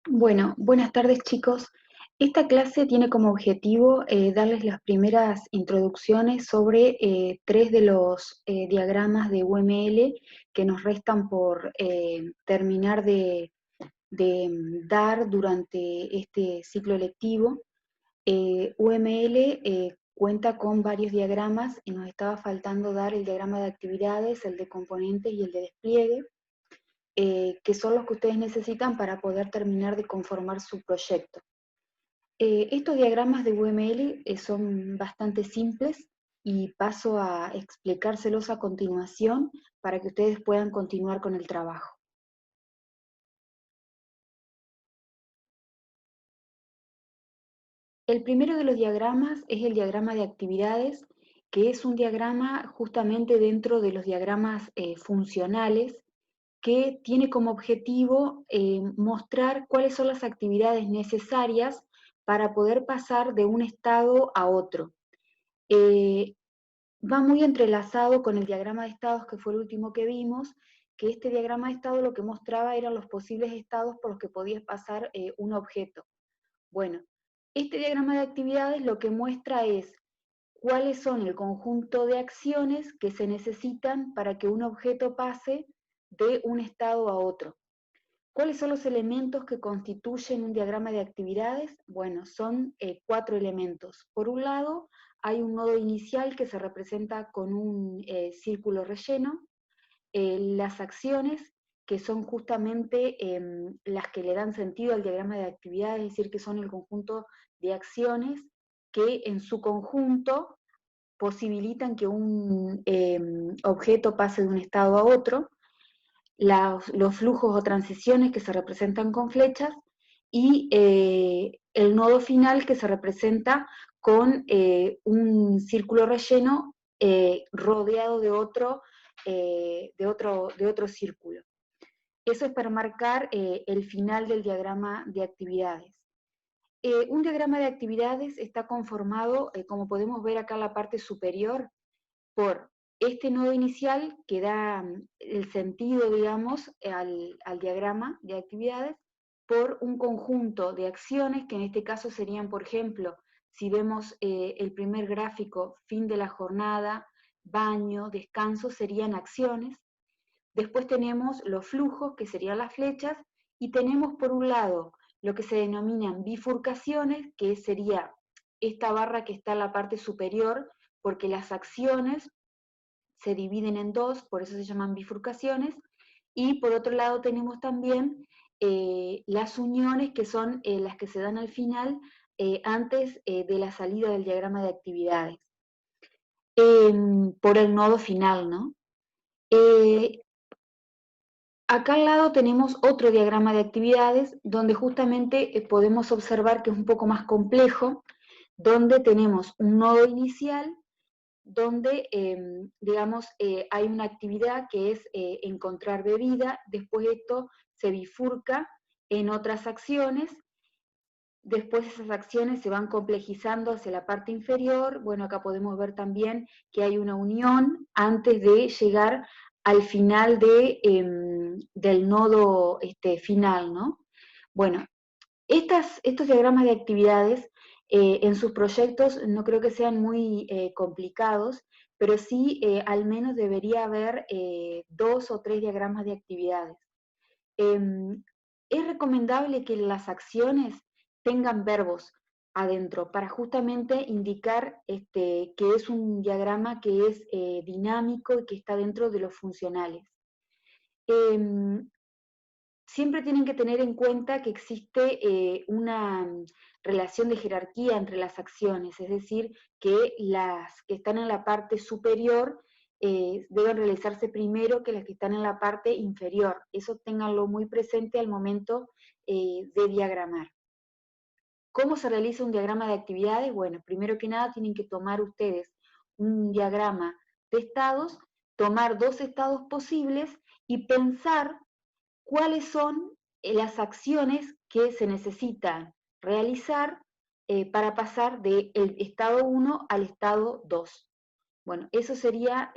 Bueno, buenas tardes chicos. Esta clase tiene como objetivo darles las primeras introducciones sobre tres de los diagramas de UML que nos restan por terminar de dar durante este ciclo lectivo. UML cuenta con varios diagramas y nos estaba faltando dar el diagrama de actividades, el de componentes y el de despliegue, que son los que ustedes necesitan para poder terminar de conformar su proyecto. Estos diagramas de UML son bastante simples y paso a explicárselos a continuación para que ustedes puedan continuar con el trabajo. El primero de los diagramas es el diagrama de actividades, que es un diagrama justamente dentro de los diagramas funcionales, que tiene como objetivo mostrar cuáles son las actividades necesarias para poder pasar de un estado a otro. Va muy entrelazado con el diagrama de estados, que fue el último que vimos, que este diagrama de estado lo que mostraba eran los posibles estados por los que podía pasar un objeto. Bueno, este diagrama de actividades lo que muestra es cuáles son el conjunto de acciones que se necesitan para que un objeto pase de un estado a otro. ¿Cuáles son los elementos que constituyen un diagrama de actividades? Bueno, son 4 elementos. Por un lado, hay un nodo inicial que se representa con un círculo relleno. Las acciones, que son justamente las que le dan sentido al diagrama de actividades, es decir, que son el conjunto de acciones que en su conjunto posibilitan que un objeto pase de un estado a otro. Los flujos o transiciones que se representan con flechas, y el nodo final que se representa con un círculo relleno rodeado de otro círculo. Eso es para marcar el final del diagrama de actividades. Un diagrama de actividades está conformado, como podemos ver acá en la parte superior, por este nodo inicial que da el sentido, digamos, al diagrama de actividades, por un conjunto de acciones, que en este caso serían, por ejemplo, si vemos el primer gráfico, fin de la jornada, baño, descanso, serían acciones. Después tenemos los flujos, que serían las flechas, y tenemos por un lado lo que se denominan bifurcaciones, que sería esta barra que está en la parte superior, porque las acciones se dividen en dos, por eso se llaman bifurcaciones. Y por otro lado tenemos también las uniones, que son las que se dan al final, antes de la salida del diagrama de actividades, por el nodo final, ¿no? Acá al lado tenemos otro diagrama de actividades, donde justamente podemos observar que es un poco más complejo, donde tenemos un nodo inicial, donde, digamos, hay una actividad que es encontrar bebida. Después esto se bifurca en otras acciones. Después esas acciones se van complejizando hacia la parte inferior. Bueno, acá podemos ver también que hay una unión antes de llegar al final del nodo final, ¿no? Bueno, estos diagramas de actividades en sus proyectos no creo que sean muy complicados, pero sí al menos debería haber 2 o 3 diagramas de actividades. Es recomendable que las acciones tengan verbos adentro para justamente indicar que es un diagrama que es dinámico y que está dentro de los funcionales. Siempre tienen que tener en cuenta que existe una relación de jerarquía entre las acciones, es decir, que las que están en la parte superior deben realizarse primero que las que están en la parte inferior. Eso ténganlo muy presente al momento de diagramar. ¿Cómo se realiza un diagrama de actividades? Bueno, primero que nada tienen que tomar ustedes un diagrama de estados, tomar 2 estados posibles y pensar cuáles son las acciones que se necesitan realizar para pasar del estado 1 al estado 2. Bueno, eso sería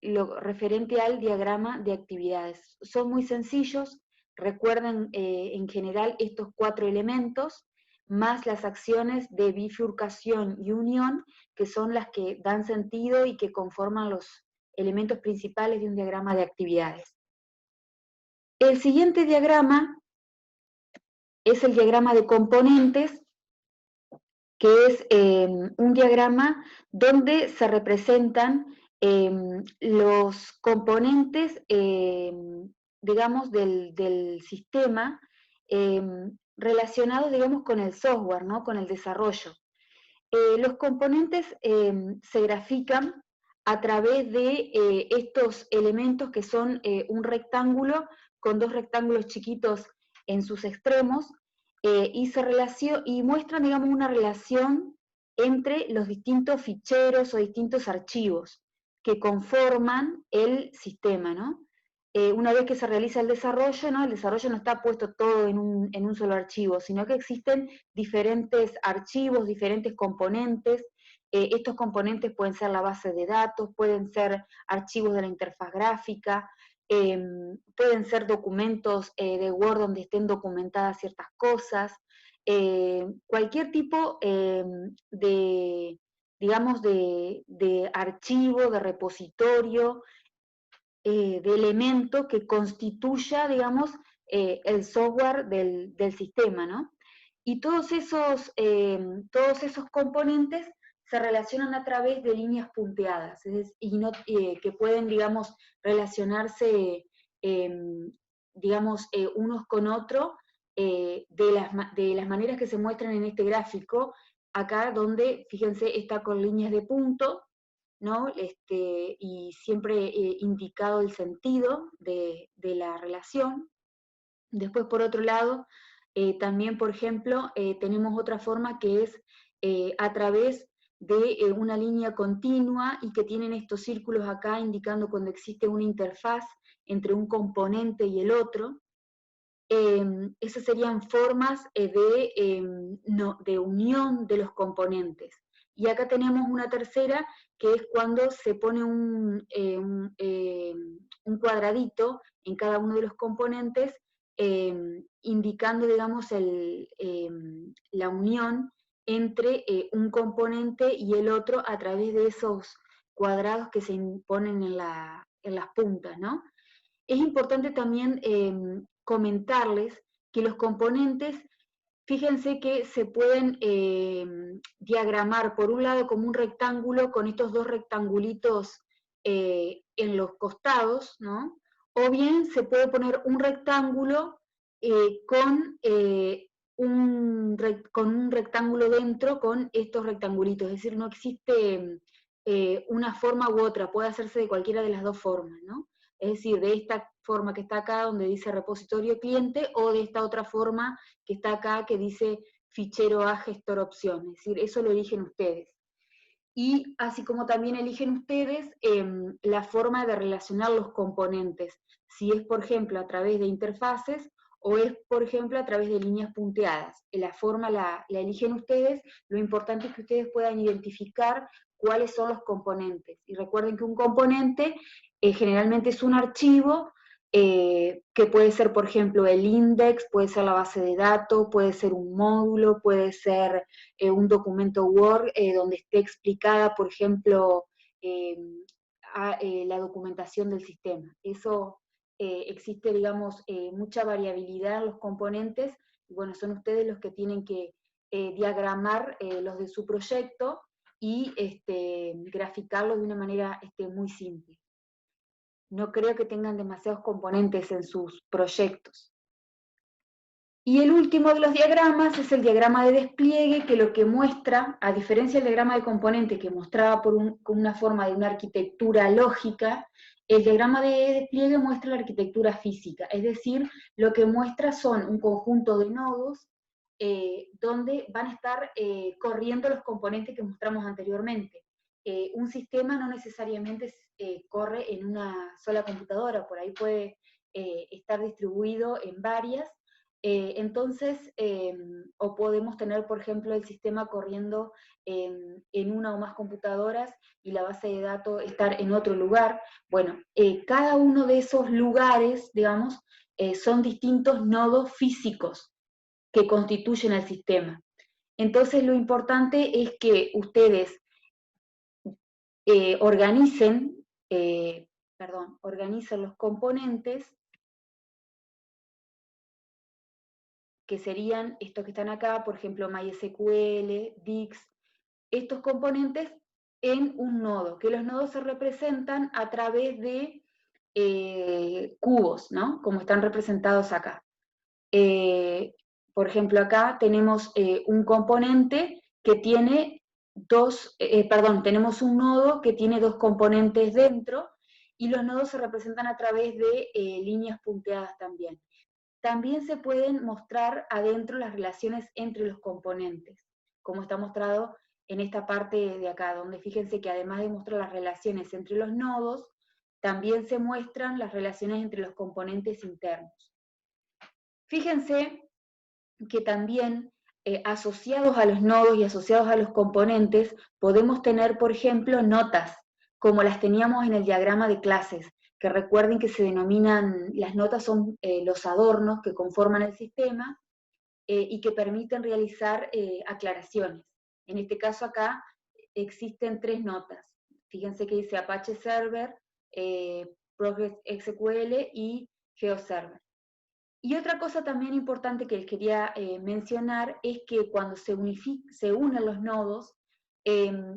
lo referente al diagrama de actividades. Son muy sencillos, Recuerden en general estos 4 elementos, más las acciones de bifurcación y unión, que son las que dan sentido y que conforman los elementos principales de un diagrama de actividades. El siguiente diagrama es el diagrama de componentes, que es un diagrama donde se representan los componentes, digamos, del sistema relacionados, digamos, con el software, ¿no? Con el desarrollo. Los componentes se grafican a través de estos elementos que son un rectángulo con 2 rectángulos chiquitos en sus extremos, y muestran, digamos, una relación entre los distintos ficheros o distintos archivos que conforman el sistema, ¿no? Una vez que se realiza el desarrollo no está puesto todo en un solo archivo, sino que existen diferentes archivos, diferentes componentes. Estos componentes pueden ser la base de datos, pueden ser archivos de la interfaz gráfica, pueden ser documentos de Word donde estén documentadas ciertas cosas, cualquier tipo digamos, de archivo, de repositorio, de elemento que constituya, digamos, el software del sistema, ¿no? Y todos esos componentes se relacionan a través de líneas punteadas, que pueden, digamos, relacionarse, digamos, unos con otros, de las maneras que se muestran en este gráfico, acá donde, fíjense, está con líneas de punto, ¿no? Y siempre indicado el sentido de la relación. Después, por otro lado, también, por ejemplo, tenemos otra forma que es a través de una línea continua y que tienen estos círculos acá indicando cuando existe una interfaz entre un componente y el otro. Esas serían formas de unión de los componentes. Y acá tenemos una tercera, que es cuando se pone un cuadradito en cada uno de los componentes, indicando, digamos, la unión entre un componente y el otro a través de esos cuadrados que se ponen en las puntas, ¿no? Es importante también comentarles que los componentes, fíjense que se pueden diagramar por un lado como un rectángulo con estos 2 rectangulitos en los costados, ¿no? O bien se puede poner un rectángulo con un rectángulo dentro con estos rectangulitos, es decir, no existe una forma u otra, puede hacerse de cualquiera de las dos formas, ¿no? Es decir, de esta forma que está acá donde dice repositorio cliente, o de esta otra forma que está acá que dice fichero a gestor opción, es decir, eso lo eligen ustedes. Y así como también eligen ustedes la forma de relacionar los componentes, si es, por ejemplo, a través de interfaces o es, por ejemplo, a través de líneas punteadas. La forma la eligen ustedes, lo importante es que ustedes puedan identificar cuáles son los componentes. Y recuerden que un componente generalmente es un archivo que puede ser, por ejemplo, el index, puede ser la base de datos, puede ser un módulo, puede ser un documento Word donde esté explicada, por ejemplo, la documentación del sistema. Eso existe, digamos, mucha variabilidad en los componentes, y bueno, son ustedes los que tienen que diagramar los de su proyecto y graficarlos de una manera muy simple. No creo que tengan demasiados componentes en sus proyectos. Y el último de los diagramas es el diagrama de despliegue, que lo que muestra, a diferencia del diagrama de componente que mostraba con una forma de una arquitectura lógica, el diagrama de despliegue muestra la arquitectura física, es decir, lo que muestra son un conjunto de nodos donde van a estar corriendo los componentes que mostramos anteriormente. Un sistema no necesariamente corre en una sola computadora, por ahí puede estar distribuido en varias, entonces, o podemos tener, por ejemplo, el sistema corriendo en una o más computadoras y la base de datos estar en otro lugar. Bueno, cada uno de esos lugares, digamos, son distintos nodos físicos que constituyen el sistema. Entonces lo importante es que ustedes organicen los componentes, que serían estos que están acá, por ejemplo, MySQL, Dix, estos componentes en un nodo, que los nodos se representan a través de cubos, ¿no? Como están representados acá. Por ejemplo, acá tenemos un componente que tiene tenemos un nodo que tiene dos componentes dentro, y los nodos se representan a través de líneas punteadas también. También se pueden mostrar adentro las relaciones entre los componentes, como está mostrado en esta parte de acá, donde fíjense que además de mostrar las relaciones entre los nodos, también se muestran las relaciones entre los componentes internos. Fíjense que también asociados a los nodos y asociados a los componentes podemos tener, por ejemplo, notas, como las teníamos en el diagrama de clases, que recuerden que se denominan, las notas son los adornos que conforman el sistema y que permiten realizar aclaraciones. En este caso acá existen 3 notas. Fíjense que dice Apache Server, PostgreSQL y GeoServer. Y otra cosa también importante que les quería mencionar es que cuando se unen los nodos,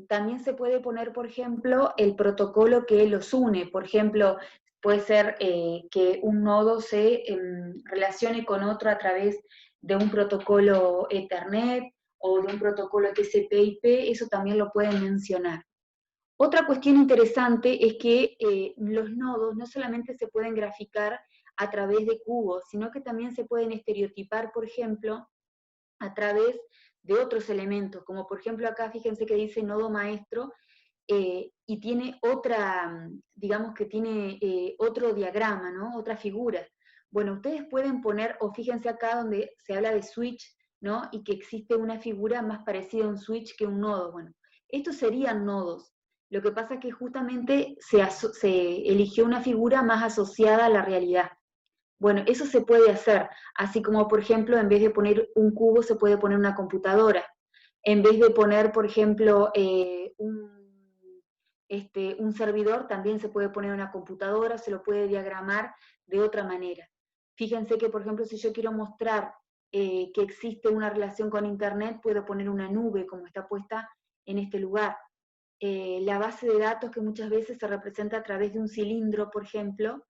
también se puede poner, por ejemplo, el protocolo que los une. Por ejemplo, puede ser que un nodo se relacione con otro a través de un protocolo Ethernet o de un protocolo TCP/IP, eso también lo pueden mencionar. Otra cuestión interesante es que los nodos no solamente se pueden graficar a través de cubos, sino que también se pueden estereotipar, por ejemplo, a través de otros elementos, como por ejemplo acá fíjense que dice nodo maestro, y tiene otra, digamos que tiene otro diagrama, ¿no? Otra figura. Bueno, ustedes pueden poner, o fíjense acá donde se habla de switch, ¿no? Y que existe una figura más parecida a un switch que un nodo. Bueno, estos serían nodos. Lo que pasa es que justamente se eligió una figura más asociada a la realidad. Bueno, eso se puede hacer, así como por ejemplo, en vez de poner un cubo se puede poner una computadora. En vez de poner, por ejemplo, un servidor, también se puede poner una computadora, se lo puede diagramar de otra manera. Fíjense que, por ejemplo, si yo quiero mostrar que existe una relación con Internet, puedo poner una nube como está puesta en este lugar. La base de datos, que muchas veces se representa a través de un cilindro, por ejemplo,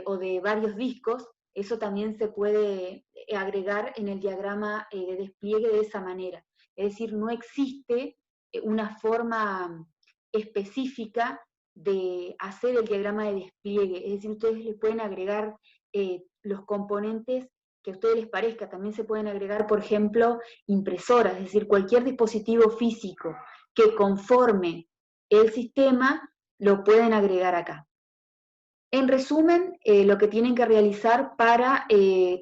o de varios discos, eso también se puede agregar en el diagrama de despliegue de esa manera. Es decir, no existe una forma específica de hacer el diagrama de despliegue, es decir, ustedes le pueden agregar los componentes que a ustedes les parezca. También se pueden agregar, por ejemplo, impresoras, es decir, cualquier dispositivo físico que conforme el sistema, lo pueden agregar acá. En resumen, lo que tienen que realizar para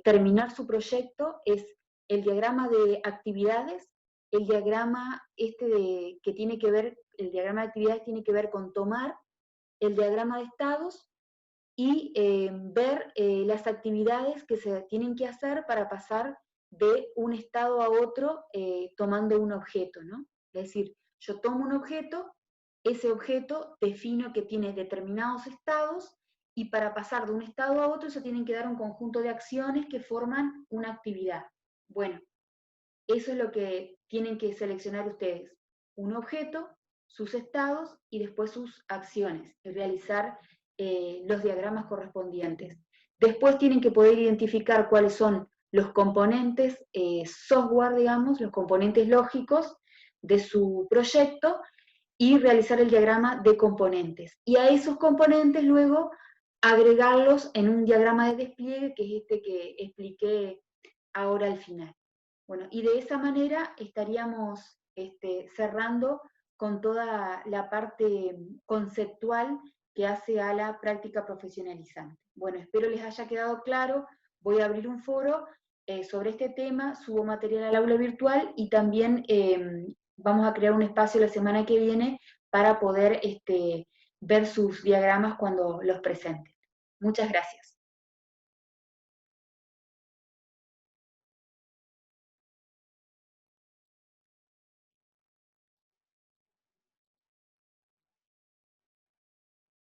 terminar su proyecto es el diagrama de actividades, el diagrama que tiene que ver, el diagrama de actividades tiene que ver con tomar el diagrama de estados y ver las actividades que se tienen que hacer para pasar de un estado a otro tomando un objeto, ¿no? Es decir, yo tomo un objeto, ese objeto defino que tiene determinados estados, y para pasar de un estado a otro se tienen que dar un conjunto de acciones que forman una actividad. Bueno, eso es lo que tienen que seleccionar ustedes. Un objeto, sus estados y después sus acciones, y realizar los diagramas correspondientes. Después tienen que poder identificar cuáles son los componentes software, digamos, los componentes lógicos de su proyecto, y realizar el diagrama de componentes. Y a esos componentes luego agregarlos en un diagrama de despliegue, que es este que expliqué ahora al final. Bueno, y de esa manera estaríamos cerrando con toda la parte conceptual que hace a la práctica profesionalizante. Bueno, espero les haya quedado claro. Voy a abrir un foro sobre este tema, subo material al aula virtual, y también vamos a crear un espacio la semana que viene para poder ver sus diagramas cuando los presenten. Muchas gracias.